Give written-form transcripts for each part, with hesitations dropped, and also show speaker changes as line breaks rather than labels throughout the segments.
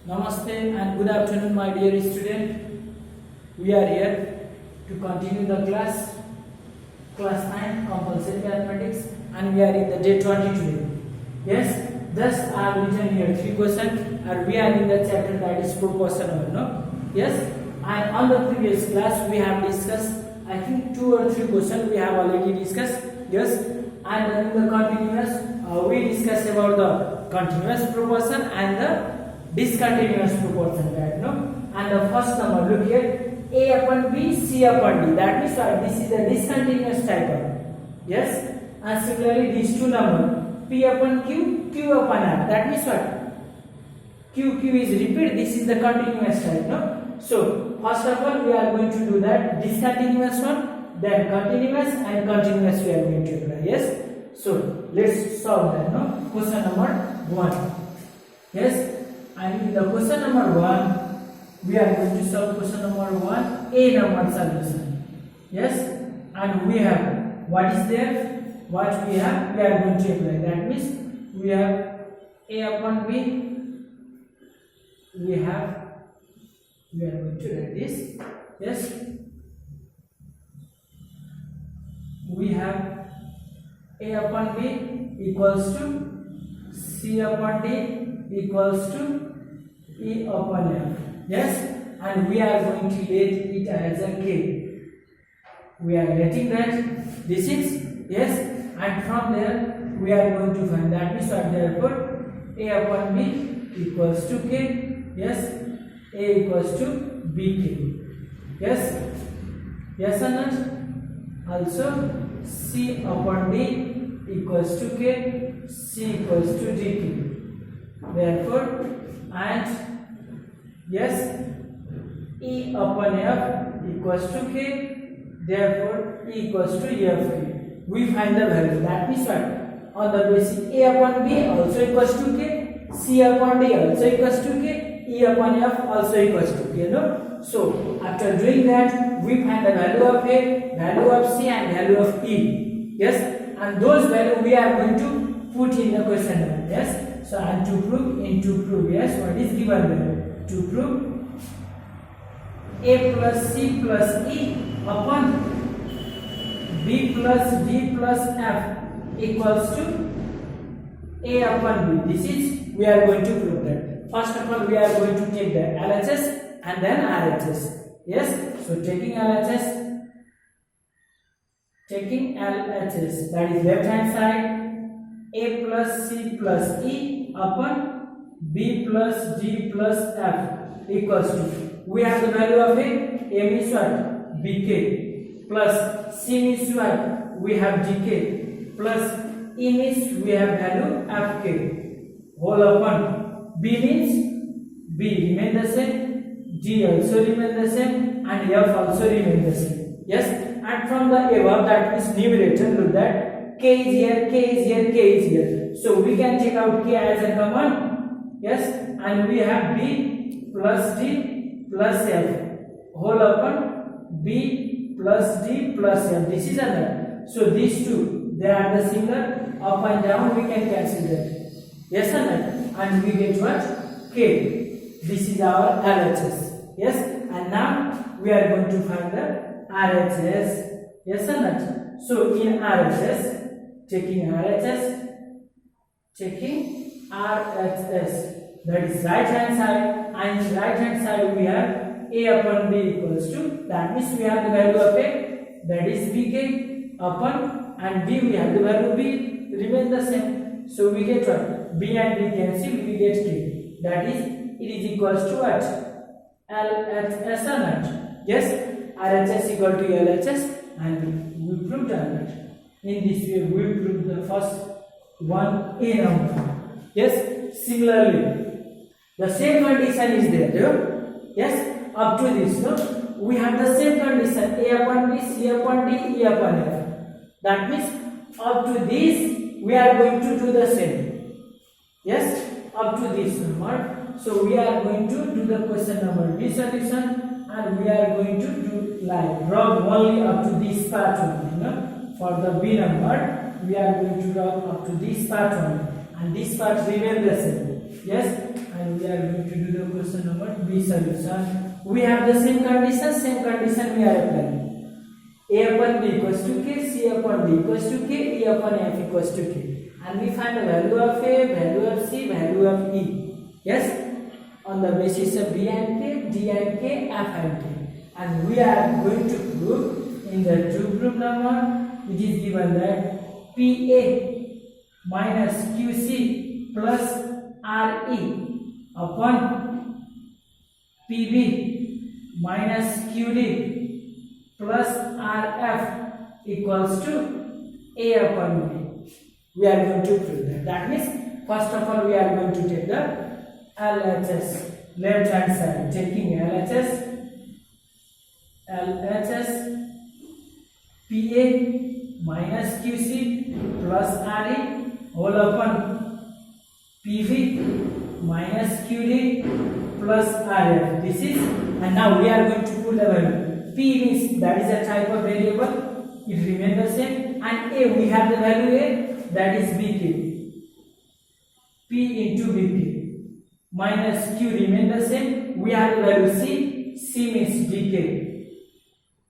Namaste and good afternoon, my dear student. We are here to continue the class 9 compulsory mathematics, and we are in the day 20 today. Yes, thus I have written here 3 questions, and we are in the chapter that is proportional. No? Yes, and on the previous class we have discussed, I think 2 or 3 questions we have already discussed. Yes, and in the continuous we discussed about the continuous proportion and the discontinuous proportion, right? No, and the first number, look here, a upon b, c upon d, that means this is the discontinuous type of, yes, and similarly these two numbers, p upon q, q upon r, that means what, q is repeat, this is the continuous type. No, so first of all we are going to do that discontinuous one, then continuous, and continuous we are going to apply. Yes, so let's solve that. No, question number 1. Yes, and in the question number 1 we are going to solve question number 1, a number solution. Yes, and we have what is there, what we have, we are going to apply. That means we have a upon b, we are going to write this. Yes, we have a upon b equals to c upon d equals to E upon F. Yes, and we are going to let it as a K. We are letting that this is, yes, and from there we are going to find, that means what, therefore A upon B equals to K. Yes, A equals to BK. Yes, yes or not? Also C upon D equals to K, C equals to DK. Therefore, and yes, E upon F equals to K, therefore E equals to F. We find the value, that means what, on the basis A upon B also equals to K, C upon D also equals to K, E upon F also equals to K. No? So after doing that we find the value of A, value of C, and value of E. Yes, and those values we are going to put in the question. Yes, so and to prove, yes, what is given there? To prove A plus C plus E upon B plus D plus F equals to A upon B. This is, we are going to prove that. First of all, we are going to take the LHS and then RHS. Yes, so taking LHS, that is left hand side, A plus C plus E upon B plus D plus F equals to, we have the value of A means what, BK, plus C means what, we have GK, plus E means we have value FK, whole upon B means B remain the same, G also remain the same, and F also remain the same. Yes, and from the above, that is numerator, look that K is here, K is here, K is here, so we can take out K as a common. Yes, and we have B plus D plus F whole upon B plus D plus F. This is another. So these two, they are the similar, up and down we can cancel that. Yes or not? And we get what? K. This is our LHS. Yes, and now we are going to find the RHS. Yes or not? So in RHS, taking RHS, that is right hand side, and in right hand side we have A upon B equals to, that means we have the value of A, that is BK, upon, and B we have the value B remain the same, so we get what, B and B cancel, we get K, that is, it is equals to what, LHS or not? Yes, RHS equal to LHS, and we proved that. In this way we proved the first one A number. Yes, similarly, the same condition is there. Yes, up to this, no? We have the same condition, A upon B, C upon D, E upon F. That means up to this we are going to do the same. Yes, up to this number. So we are going to do the question number B solution, and we are going to do like draw only up to this part only. No? For the B number, we are going to draw up to this part only, and this part remain the same. Yes, and we are going to do the question number B solution. We have the same condition we are applying. A upon B equals to K, C upon D equals to K, E upon F equals to K. And we find the value of A, value of C, value of E. Yes? On the basis of B and K, D and K, F and K. And we are going to prove in the two proof number, it is given that PA minus QC plus RE upon PB minus QD plus RF equals to A upon B. We are going to prove that. That means, first of all, we are going to take the LHS, left hand side, taking LHS, PA minus QC plus RE whole upon PV minus QD plus RF. This is, and now we are going to put the value. P means that is a type of variable, it remains the same, and A we have the value A, that is BK. P into BK minus Q remain the same, we have the value C means DK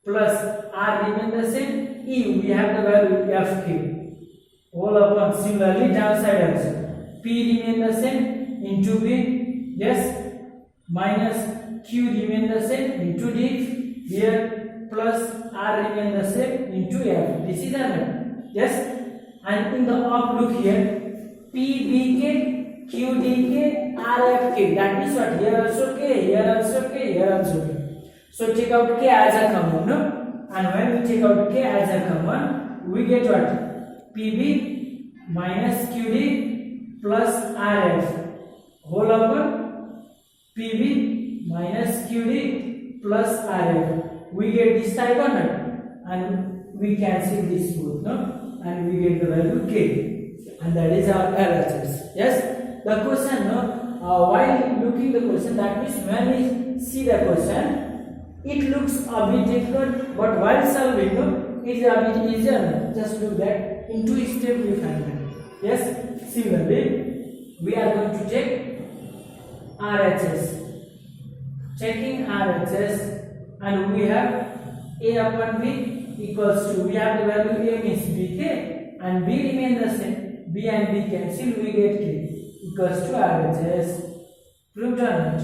plus R remain the same, E we have the value FK whole upon, similarly downside also, P remain the same into B, yes, minus Q remain the same into D here, plus R remain the same into F. This is an, yes, and in the up look here, PBK, QDK, RFK, that means what? Here also K, here also K, here also K. So take out K as a common, no? And when we take out K as a common, we get what? PB minus QD plus RF whole upon PB minus QD plus RF. We get this type of number, and we cancel this both, no? And we get the value K, and that is our LHS. Yes, the question, no? While looking the question, that means when we see the question, it looks a bit difficult, but while solving, no, it is a bit easier. Just look that in two steps we find that. Yes, similarly, we are going to take RHS. Checking RHS, and we have A upon B equals to, we have the value A means BK, and B remain the same. B and B cancel, we get K equals to RHS. Proved or not?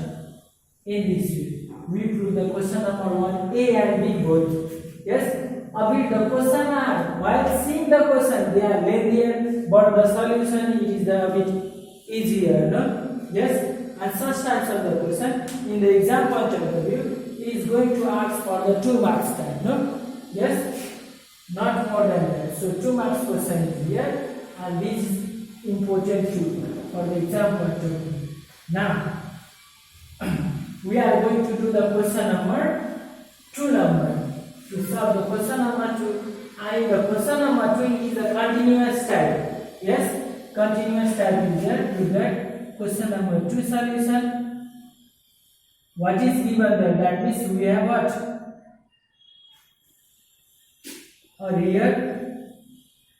In this way, we prove the question number 1, A and B both. Yes, a bit the question are, while seeing the question, they are lengthier, but the solution is a bit easier, no? Yes, and such types of the question in the exam point of view is going to ask for the 2 marks type, no? Yes, not more than that. So 2 marks question is here, and this is important too for the exam point of view. Now, we are going to do the question number 2 number. To solve the question number 2, and the question number 2 is the continuous type. Yes, continuous type is there. To that question number 2 solution, what is given there? That means we have what? A real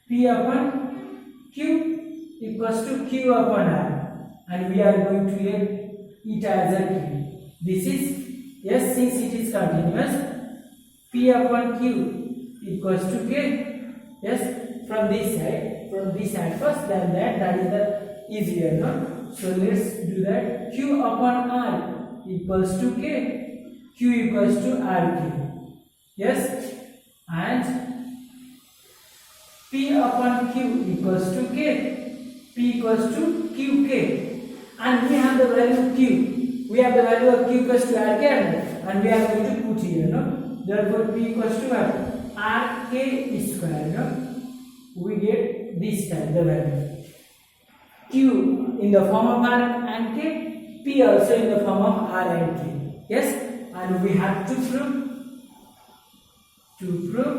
P upon Q equals to Q upon R, and we are going to get it as a Q. This is, yes, since it is continuous, P upon Q equals to K. Yes, from this side first, then that is the easier, no? So let's do that. Q upon R equals to K, Q equals to RK. Yes, and P upon Q equals to K, P equals to QK, and we have the value Q. We have the value of Q equals to RK, and we are going to put here, no? Therefore, P equals to RK square, no? We get this time the value. Q in the form of R and K, P also in the form of R and K. Yes, and we have to prove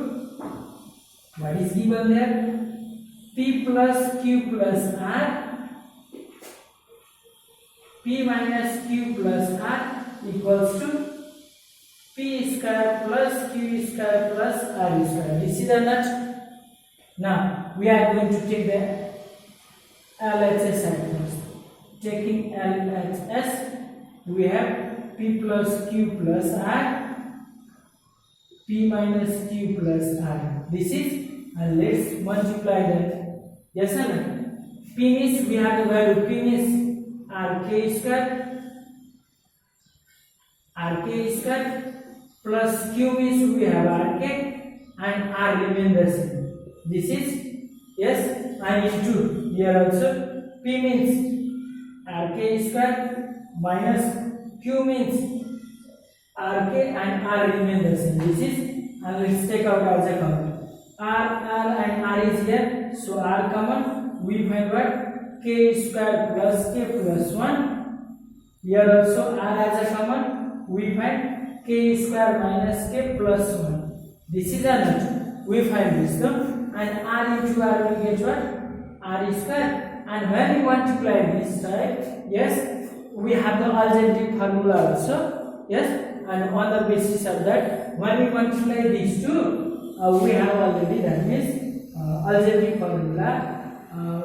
what is given there. P plus Q plus R, P minus Q plus R equals to P square plus Q square plus R square. This is a nut. Now we are going to take the LHS side first. taking LHS, we have P plus Q plus R, P minus Q plus R. This is, and let's multiply that. Yes or no? P means we have the value, P means RK square plus Q means we have RK and R remain the same. This is, yes, and into here also P means RK square minus Q means RK and R remain the same. This is, and let's take out as a common. R and R is here, so R common, we find what? K square plus K plus 1. Here also R as a common, we find K square minus K plus 1. This is another. We find this, no? And R into R we get what? R square. And when we multiply this type, yes, we have the algebraic formula also, yes. And on the basis of that, when we multiply these two, we have already, that means algebraic formula.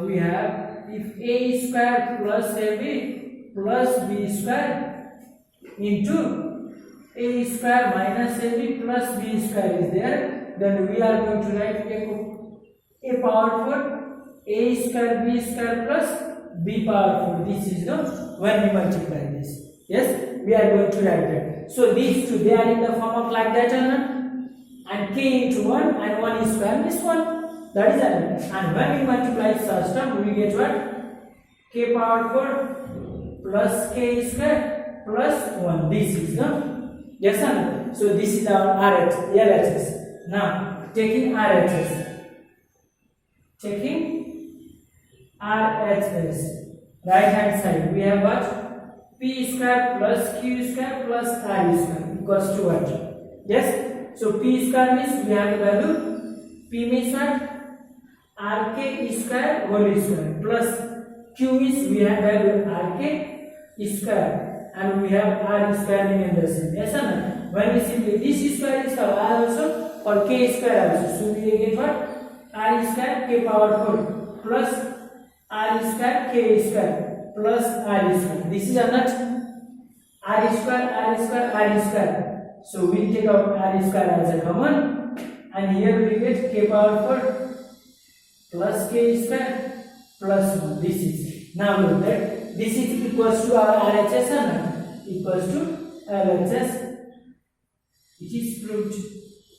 We have, if A square plus AB plus B square into A square minus AB plus B square is there, then we are going to write A power 4 A square B square plus B power 4. This is the, when we multiply this. Yes, we are going to write that. So these two, they are in the form of like that or not? And K into 1 and 1 is square is 1. That is it. And when we multiply such term, we get what? K power 4 plus K square plus 1. This is the, yes or no? So this is our LHS. Now taking RHS. Taking RHS. Right hand side, we have what? P square plus Q square plus R square equals to what? Yes. So P square means we have the value. P means what? RK square whole square plus Q means we have value RK square and we have R square remain the same. Yes or no? When we simply this square is for R also or K square also. So we get what? R square K power 4 plus R square K square plus R square. This is not R square. So we take out R square as a common, and here we get K power 4 plus K square plus 1. This is, now look that this is equals to our RHS and equals to LHS. It is proved.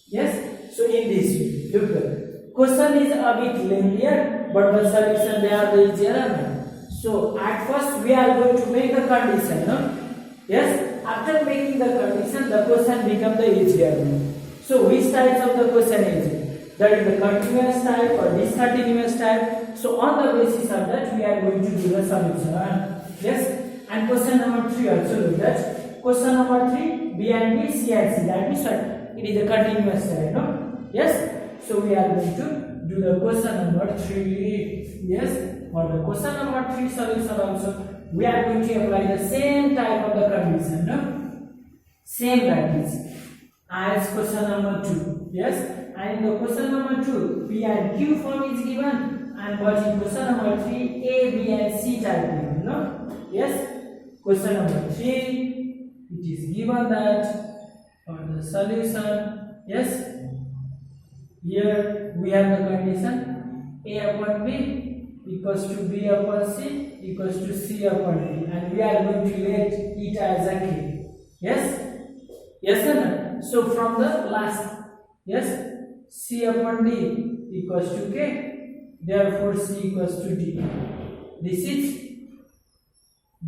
Yes. So in this way, look at question is a bit lengthier, but the solution they are the easier. So at first we are going to make the condition, no? Yes. After making the condition, the question become the easier one. So which types of the question is it? That is the continuous type or discontinuous type. So on the basis of that, we are going to do the solution. Yes. And question number 3 also look at. Question number 3, B and B, C and C. That means what? It is a continuous type, no? Yes. So we are going to do the question number 3. Yes. For the question number 3 solution also, we are going to apply the same type of the condition, no? Same practice as question number 2. Yes. And in the question number 2, P and Q form is given, and but in question number 3, A, B and C type given, no? Yes. Question number 3, it is given that for the solution, yes, here we have the condition A upon B equals to B upon C equals to C upon D, and we are going to let it as a K. Yes? Yes or no? So from the last, yes, C upon D equals to K, therefore C equals to D. This is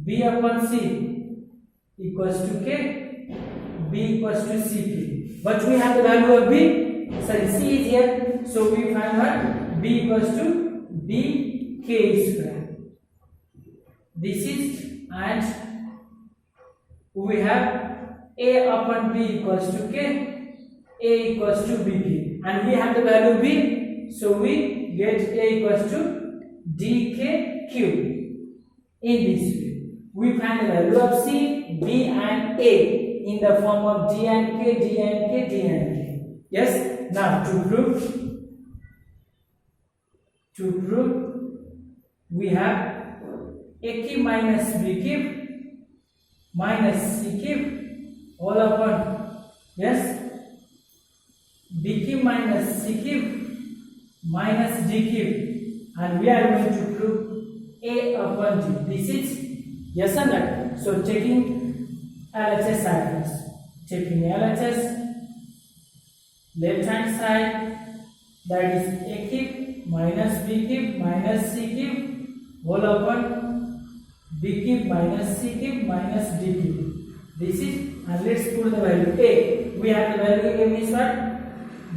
B upon C equals to K, B equals to CK. But we have the value of B, sorry, C is here, so we find what? B equals to BK square. This is, and we have A upon B equals to K, A equals to BK, and we have the value B, so we get A equals to DKQ. In this way, we find the value of C, B and A in the form of D and K, D and K, D and K. Yes. Now to prove, we have A cube minus B cube minus C cube whole upon, yes, B cube minus C cube minus D cube, and we are going to prove A upon G. This is yes or no? So checking LHS side first. Checking LHS, left hand side, that is A cube minus B cube minus C cube whole upon B cube minus C cube minus D cube. This is, and let's put the value A. We have the value A means what?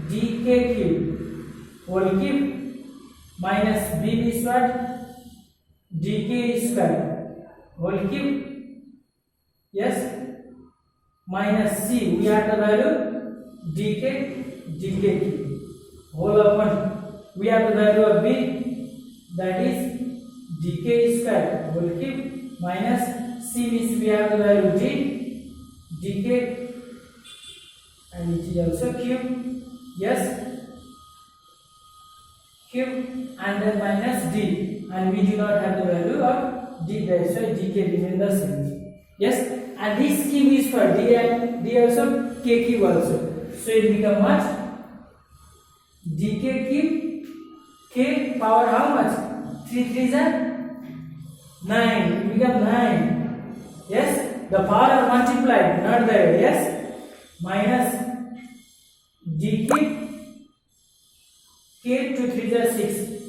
DK cube whole cube minus B means what? DK square whole cube, yes, minus C, we have the value DK cube whole upon, we have the value of B, that is DK square whole cube minus C means we have the value D, DK, and it is also cube, yes, cube, and then minus D, and we do not have the value of D, that's why DK remains the same, yes. And this cube is for D and D also, K cube also. So it becomes what? DK cube, K power how much? 3 3s are 9. It becomes 9. Yes? The power are multiplied, not there. Yes? Minus D cube, K 2 3s are 6.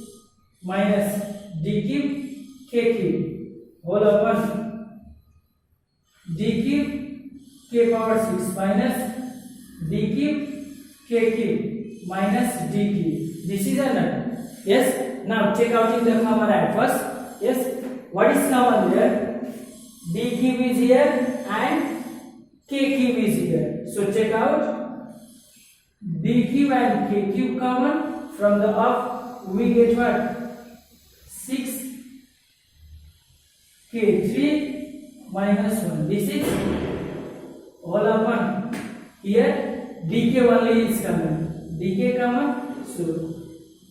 Minus D cube, K cube. Whole upon D cube K power 6 minus D cube K cube minus D cube. This is a nut. Yes. Now check out in the common at first. Yes. What is common here? D cube is here and K cube is here. So check out D cube and K cube common. From the up we get what? 6 K 3 minus 1. This is all upon here dk only is common. Dk common, so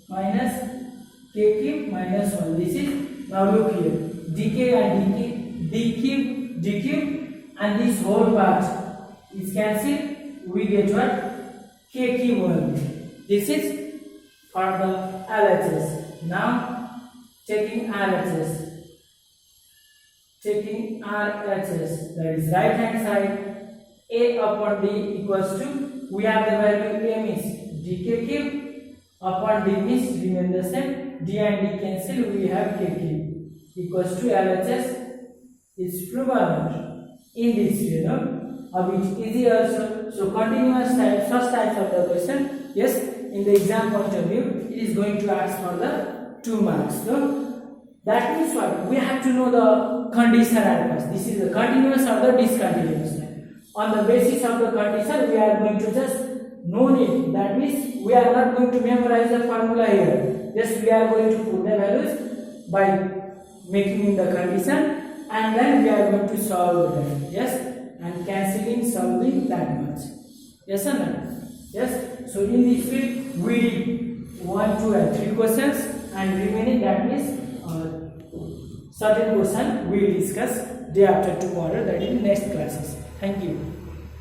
minus k cube minus 1. This is, now look here, dk and dk, d cube, d cube, and this whole part is cancelled. We get what? K cube only. This is for the LHS. Now checking LHS. Checking RHS, that is right hand side, A upon D equals to, we have the value A means DK cube upon D means remain the same, D and D cancel, we have K cube equals to LHS is proven in this video, which is easy also. So continuous type, first types of the question, yes, in the exam point of view, it is going to ask for the 2 marks. So that means what? We have to know the condition at first. This is the continuous or the discontinuous. On the basis of the condition, we are going to just know it. That means we are not going to memorize the formula here. Just we are going to put the values by making in the condition, and then we are going to solve them. Yes, and cancelling, solving that much. Yes or no? Yes. So in this field, we did 1, 2, and 3 questions, and remaining that means certain question we will discuss day after tomorrow, that is next classes. Thank you.